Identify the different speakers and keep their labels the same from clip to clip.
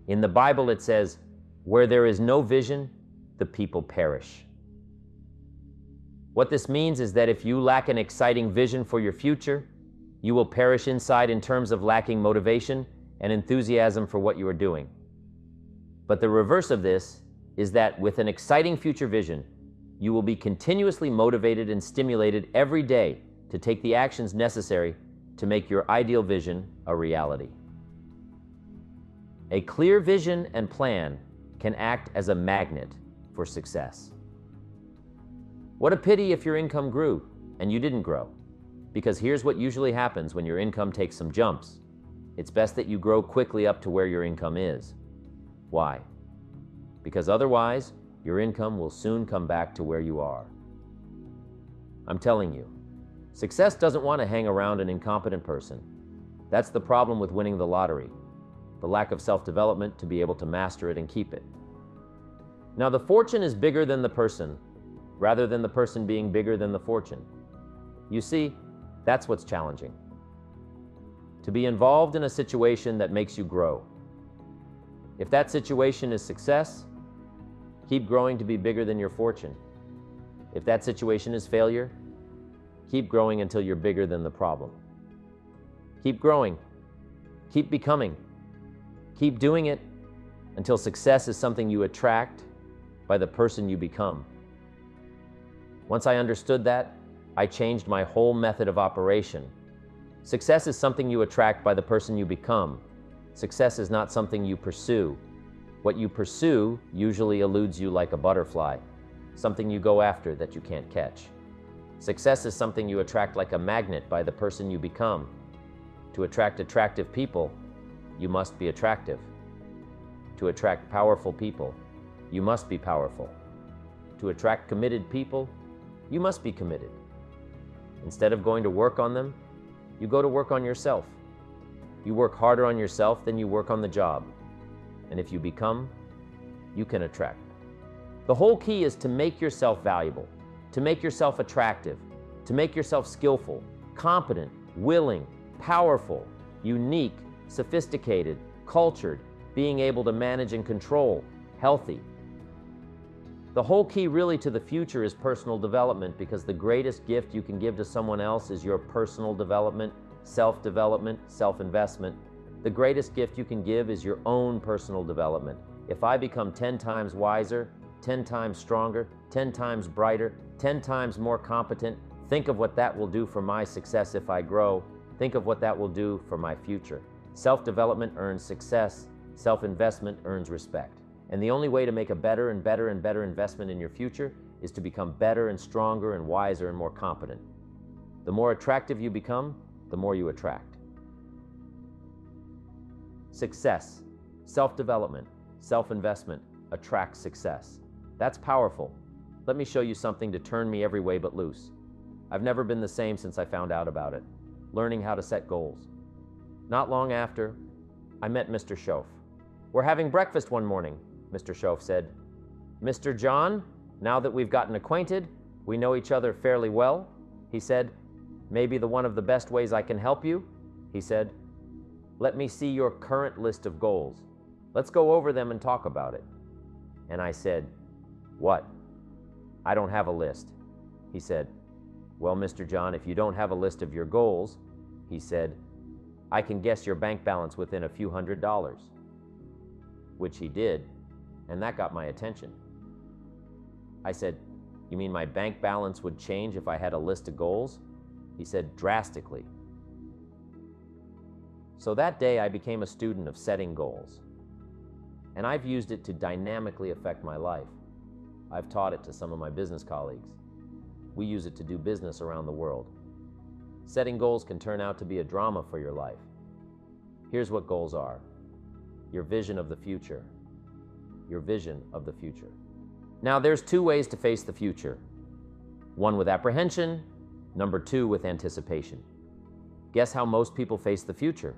Speaker 1: In the Bible, it says, "Where there is no vision, the people perish." What this means is that if you lack an exciting vision for your future, you will perish inside in terms of lacking motivation and enthusiasm for what you are doing. But the reverse of this is that with an exciting future vision, you will be continuously motivated and stimulated every day to take the actions necessary to make your ideal vision a reality. A clear vision and plan can act as a magnet for success. What a pity if your income grew and you didn't grow, because here's what usually happens when your income takes some jumps. It's best that you grow quickly up to where your income is. Why? Because otherwise, your income will soon come back to where you are. I'm telling you, success doesn't want to hang around an incompetent person. That's the problem with winning the lottery, the lack of self-development to be able to master it and keep it. Now, the fortune is bigger than the person, rather than the person being bigger than the fortune. You see, that's what's challenging. To be involved in a situation that makes you grow. If that situation is success, keep growing to be bigger than your fortune. If that situation is failure, keep growing until you're bigger than the problem. Keep growing, keep becoming, keep doing it until success is something you attract by the person you become. Once I understood that, I changed my whole method of operation. Success is something you attract by the person you become. Success is not something you pursue. What you pursue usually eludes you like a butterfly, something you go after that you can't catch. Success is something you attract like a magnet by the person you become. To attract attractive people, you must be attractive. To attract powerful people, you must be powerful. To attract committed people, you must be committed. Instead of going to work on them, you go to work on yourself. You work harder on yourself than you work on the job. And if you become, you can attract. The whole key is to make yourself valuable, to make yourself attractive, to make yourself skillful, competent, willing, powerful, unique, sophisticated, cultured, being able to manage and control, healthy. The whole key really to the future is personal development, because the greatest gift you can give to someone else is your personal development, self-development, self-investment. The greatest gift you can give is your own personal development. If I become 10 times wiser, 10 times stronger, 10 times brighter, 10 times more competent, think of what that will do for my success if I grow. Think of what that will do for my future. Self-development earns success. Self-investment earns respect. And the only way to make a better and better and better investment in your future is to become better and stronger and wiser and more competent. The more attractive you become, the more you attract. Success, self-development, self-investment attracts success. That's powerful. Let me show you something to turn me every way but loose. I've never been the same since I found out about it. Learning how to set goals. Not long after, I met Mr. Schoaf. We're having breakfast one morning, Mr. Schoaf said. "Mr. John, now that we've gotten acquainted, we know each other fairly well," he said. "Maybe one of the best ways I can help you," he said. "Let me see your current list of goals. Let's go over them and talk about it." And I said, "What? I don't have a list." He said, "Well, Mr. John, if you don't have a list of your goals," he said, "I can guess your bank balance within a few $100s. Which he did, and that got my attention. I said, "You mean my bank balance would change if I had a list of goals?" He said, "Drastically." So that day I became a student of setting goals. And I've used it to dynamically affect my life. I've taught it to some of my business colleagues. We use it to do business around the world. Setting goals can turn out to be a drama for your life. Here's what goals are. Your vision of the future. Your vision of the future. Now, there's two ways to face the future. One with apprehension, number two with anticipation. Guess how most people face the future?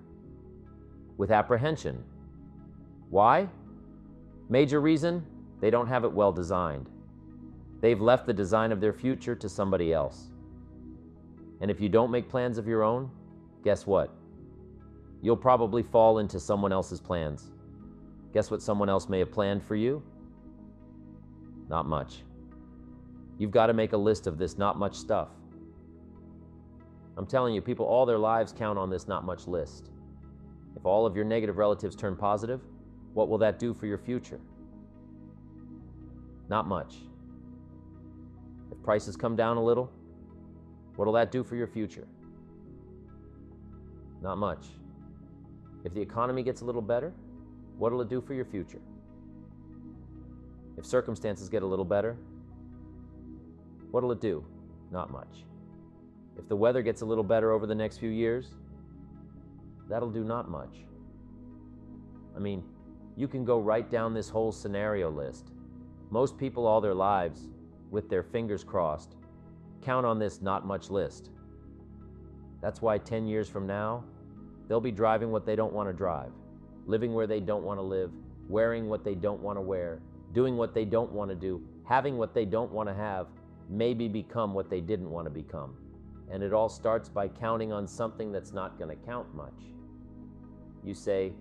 Speaker 1: With apprehension. Why? Major reason, they don't have it well designed. They've left the design of their future to somebody else. And if you don't make plans of your own, guess what? You'll probably fall into someone else's plans. Guess what someone else may have planned for you? Not much. You've got to make a list of this not much stuff. I'm telling you, people all their lives count on this not much list. If all of your negative relatives turn positive, what will that do for your future? Not much. If prices come down a little, what will that do for your future? Not much. If the economy gets a little better, what will it do for your future? If circumstances get a little better, what will it do? Not much. If the weather gets a little better over the next few years, that'll do not much. I mean, you can go right down this whole scenario list. Most people all their lives, with their fingers crossed, count on this not much list. That's why 10 years from now, they'll be driving what they don't want to drive, living where they don't want to live, wearing what they don't want to wear, doing what they don't want to do, having what they don't want to have, maybe become what they didn't want to become. And it all starts by counting on something that's not going to count much. You say,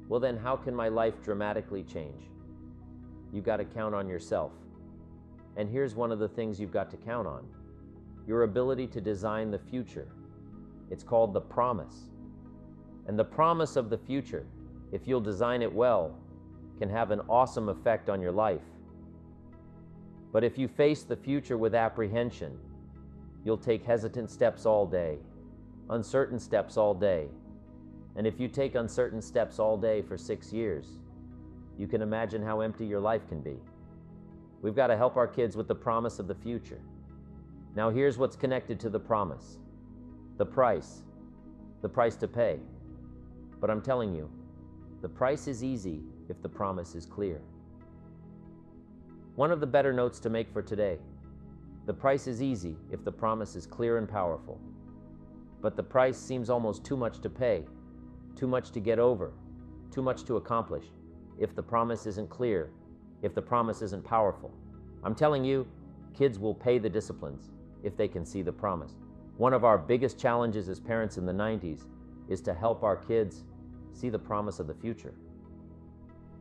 Speaker 1: well then how can my life dramatically change? You've got to count on yourself. And here's one of the things you've got to count on: your ability to design the future. It's called the promise. And the promise of the future, if you'll design it well, can have an awesome effect on your life. But if you face the future with apprehension, you'll take hesitant steps all day, uncertain steps all day. And if you take uncertain steps all day for 6 years, you can imagine how empty your life can be. We've got to help our kids with the promise of the future. Now here's what's connected to the promise: the price to pay. But I'm telling you, the price is easy if the promise is clear. One of the better notes to make for today: the price is easy if the promise is clear and powerful. But the price seems almost too much to pay, too much to get over, too much to accomplish, if the promise isn't clear, if the promise isn't powerful. I'm telling you, kids will pay the disciplines if they can see the promise. One of our biggest challenges as parents in the 90s is to help our kids see the promise of the future.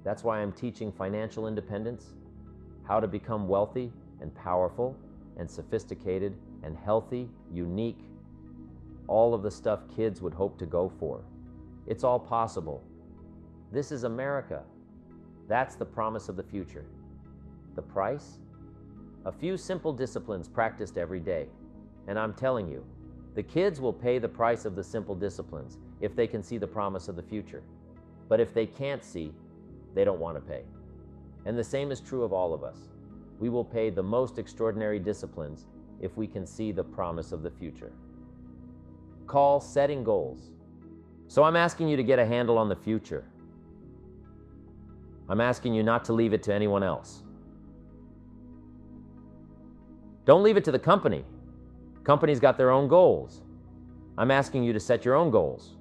Speaker 1: That's why I'm teaching financial independence, how to become wealthy and powerful and sophisticated and healthy, unique, all of the stuff kids would hope to go for. It's all possible. This is America. That's the promise of the future. The price? A few simple disciplines practiced every day. And I'm telling you, the kids will pay the price of the simple disciplines if they can see the promise of the future. But if they can't see, they don't want to pay. And the same is true of all of us. We will pay the most extraordinary disciplines if we can see the promise of the future. Call setting goals. So I'm asking you to get a handle on the future. I'm asking you not to leave it to anyone else. Don't leave it to the company. Companies got their own goals. I'm asking you to set your own goals.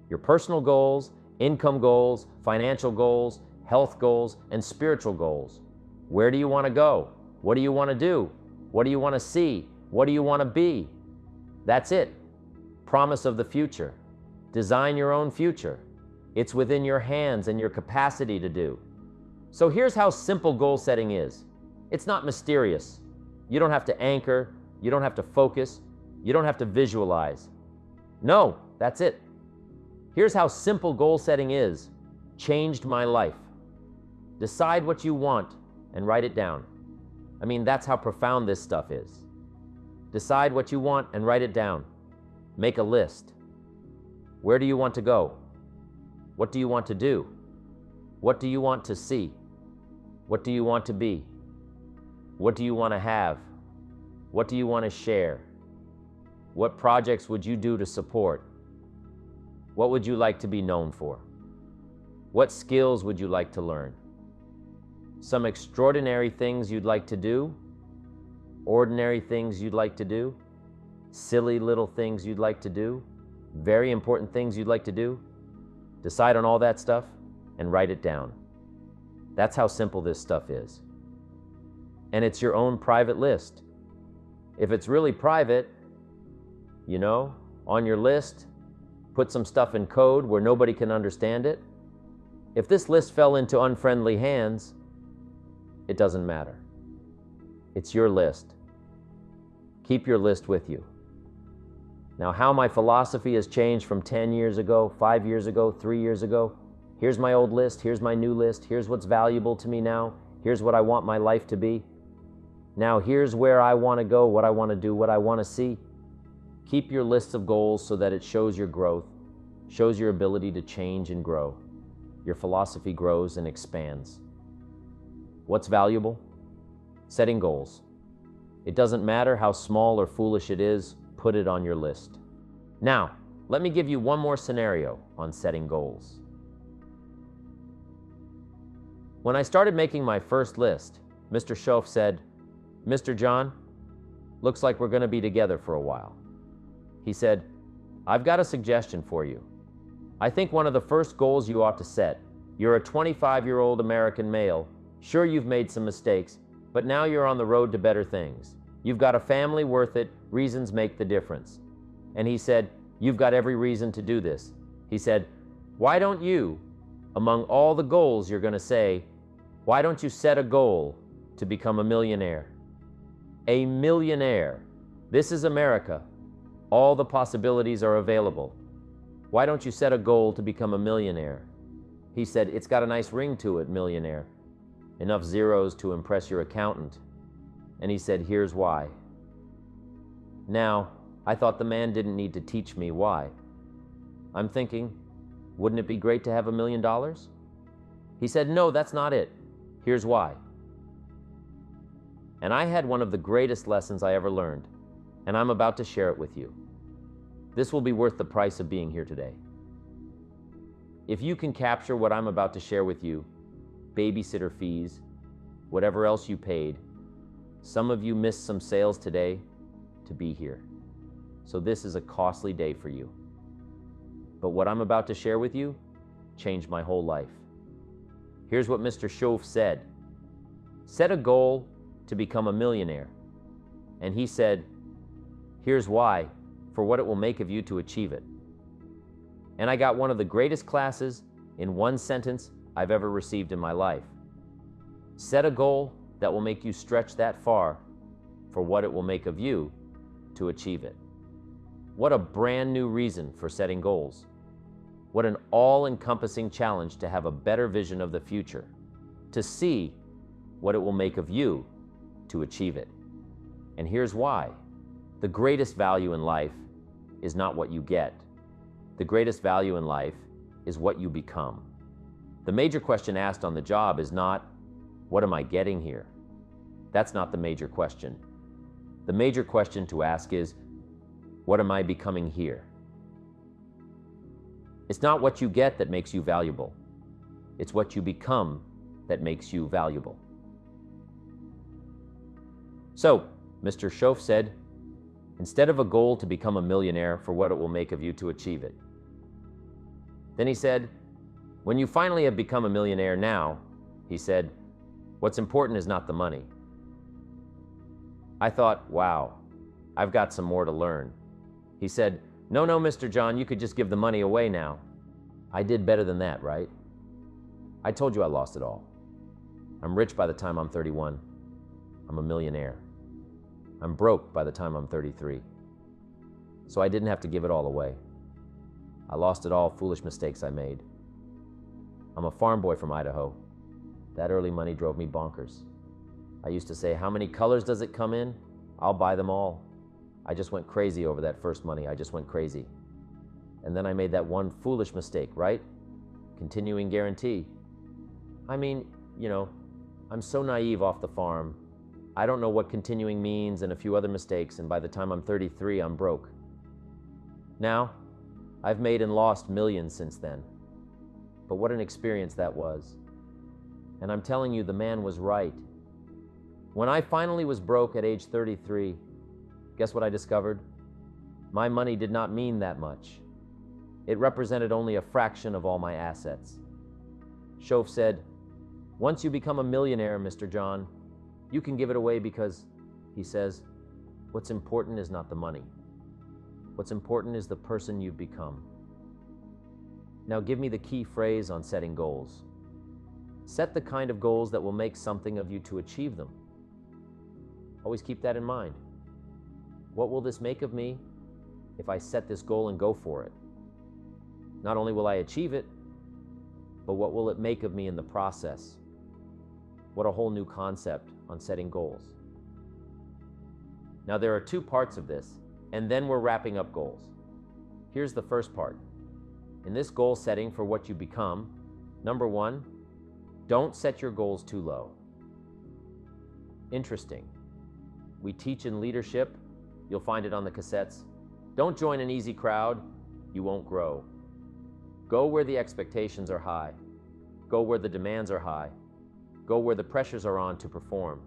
Speaker 1: Your personal goals, income goals, financial goals, health goals, and spiritual goals. Where do you want to go? What do you want to do? What do you want to see? What do you want to be? That's it. Promise of the future. Design your own future. It's within your hands and your capacity to do. So here's how simple goal setting is. It's not mysterious. You don't have to anchor. You don't have to focus. You don't have to visualize. No, that's it. Here's how simple goal setting is. Changed my life. Decide what you want and write it down. I mean, that's how profound this stuff is. Decide what you want and write it down. Make a list. Where do you want to go? What do you want to do? What do you want to see? What do you want to be? What do you want to have? What do you want to share? What projects would you do to support? What would you like to be known for? What skills would you like to learn? Some extraordinary things you'd like to do? Ordinary things you'd like to do? Silly little things you'd like to do? Very important things you'd like to do? Decide on all that stuff and write it down. That's how simple this stuff is. And it's your own private list. If it's really private, you know, on your list, put some stuff in code where nobody can understand it. If this list fell into unfriendly hands, it doesn't matter. It's your list. Keep your list with you. Now, how my philosophy has changed from 10 years ago, 5 years ago, 3 years ago. Here's my old list, here's my new list, here's what's valuable to me now, here's what I want my life to be. Now here's where I want to go, what I want to do, what I want to see. Keep your list of goals so that it shows your growth, shows your ability to change and grow. Your philosophy grows and expands. What's valuable? Setting goals. It doesn't matter how small or foolish it is, put it on your list. Now, let me give you one more scenario on setting goals. When I started making my first list, Mr. Schoaf said, "Mr. John, looks like we're going to be together for a while." He said, "I've got a suggestion for you. I think one of the first goals you ought to set. You're a 25-year-old American male. Sure, you've made some mistakes, but now you're on the road to better things. You've got a family worth it. Reasons make the difference." And he said, "You've got every reason to do this." He said, "Why don't you, among all the goals you're going to say, why don't you set a goal to become a millionaire? A millionaire. This is America. All the possibilities are available. Why don't you set a goal to become a millionaire?" He said, "It's got a nice ring to it, millionaire. Enough zeros to impress your accountant." And he said, "Here's why." Now, I thought the man didn't need to teach me why. I'm thinking, wouldn't it be great to have $1 million? He said, "No, that's not it. Here's why." And I had one of the greatest lessons I ever learned, and I'm about to share it with you. This will be worth the price of being here today. If you can capture what I'm about to share with you, babysitter fees, whatever else you paid, some of you missed some sales today to be here. So this is a costly day for you. But what I'm about to share with you changed my whole life. Here's what Mr. Schoaf said. Set a goal to become a millionaire. And he said, here's why, for what it will make of you to achieve it. And I got one of the greatest classes in one sentence I've ever received in my life. Set a goal that will make you stretch that far for what it will make of you to achieve it. What a brand new reason for setting goals. What an all-encompassing challenge to have a better vision of the future, to see what it will make of you to achieve it. And here's why. The greatest value in life is not what you get. The greatest value in life is what you become. The major question asked on the job is not, what am I getting here? That's not the major question. The major question to ask is, what am I becoming here? It's not what you get that makes you valuable. It's what you become that makes you valuable. So, Mr. Schoaf said, instead of a goal to become a millionaire for what it will make of you to achieve it. Then he said, when you finally have become a millionaire now, he said, what's important is not the money. I thought, wow, I've got some more to learn. He said, no, Mr. John, you could just give the money away now. I did better than that, right? I told you I lost it all. I'm rich by the time I'm 31. I'm a millionaire. I'm broke by the time I'm 33. So I didn't have to give it all away. I lost it all, foolish mistakes I made. I'm a farm boy from Idaho. That early money drove me bonkers. I used to say, how many colors does it come in? I'll buy them all. I just went crazy over that first money. I just went crazy. And then I made that one foolish mistake, right? Continuing guarantee. I mean, I'm so naive off the farm. I don't know what continuing means and a few other mistakes, and by the time I'm 33, I'm broke. Now, I've made and lost millions since then. But what an experience that was. And I'm telling you, the man was right. When I finally was broke at age 33, guess what I discovered? My money did not mean that much. It represented only a fraction of all my assets. Schoaf said, once you become a millionaire, Mr. John, you can give it away because, he says, what's important is not the money. What's important is the person you've become. Now give me the key phrase on setting goals. Set the kind of goals that will make something of you to achieve them. Always keep that in mind. What will this make of me if I set this goal and go for it? Not only will I achieve it, but what will it make of me in the process? What a whole new concept on setting goals. Now, there are two parts of this, and then we're wrapping up goals. Here's the first part. In this goal setting for what you become, number one, don't set your goals too low. Interesting. We teach in leadership, you'll find it on the cassettes, don't join an easy crowd, you won't grow. Go where the expectations are high. Go where the demands are high. Go where the pressures are on to perform,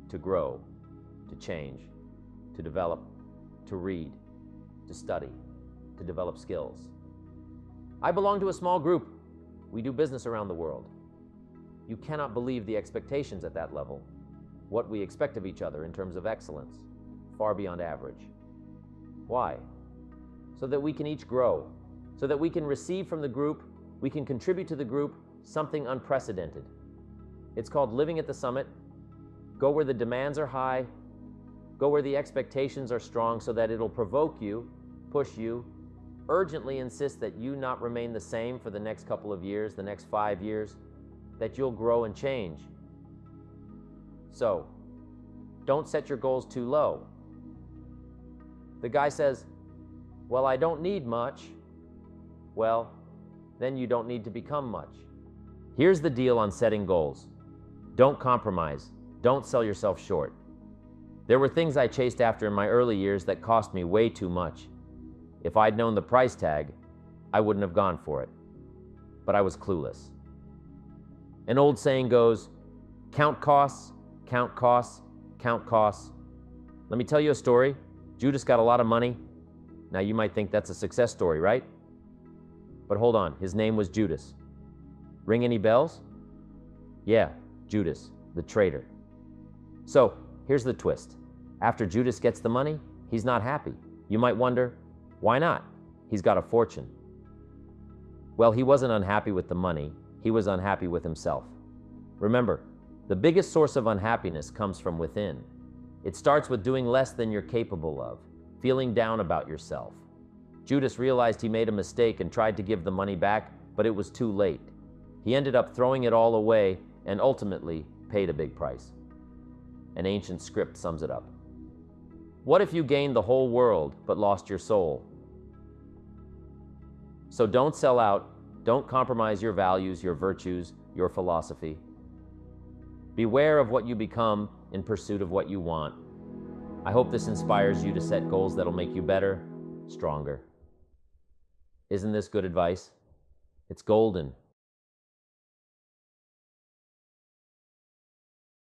Speaker 1: to grow, to change, to develop, to read, to study, to develop skills. I belong to a small group. We do business around the world. You cannot believe the expectations at that level, what we expect of each other in terms of excellence, far beyond average. Why? So that we can each grow, so that we can receive from the group, we can contribute to the group something unprecedented. It's called living at the summit. Go where the demands are high, go where the expectations are strong so that it'll provoke you, push you, urgently insist that you not remain the same for the next couple of years, the next 5 years, that you'll grow and change. So, don't set your goals too low. The guy says, well, I don't need much. Well, then you don't need to become much. Here's the deal on setting goals. Don't compromise. Don't sell yourself short. There were things I chased after in my early years that cost me way too much. If I'd known the price tag, I wouldn't have gone for it. But I was clueless. An old saying goes, count costs, count costs, count costs. Let me tell you a story. Judas got a lot of money. Now you might think that's a success story, right? But hold on, his name was Judas. Ring any bells? Yeah, Judas, the traitor. So here's the twist. After Judas gets the money, he's not happy. You might wonder, why not? He's got a fortune. Well, he wasn't unhappy with the money. He was unhappy with himself. Remember, the biggest source of unhappiness comes from within. It starts with doing less than you're capable of, feeling down about yourself. Judas realized he made a mistake and tried to give the money back, but it was too late. He ended up throwing it all away and ultimately paid a big price. An ancient script sums it up. What if you gained the whole world but lost your soul? So don't sell out. Don't compromise your values, your virtues, your philosophy. Beware of what you become in pursuit of what you want. I hope this inspires you to set goals that'll make you better, stronger. Isn't this good advice? It's golden.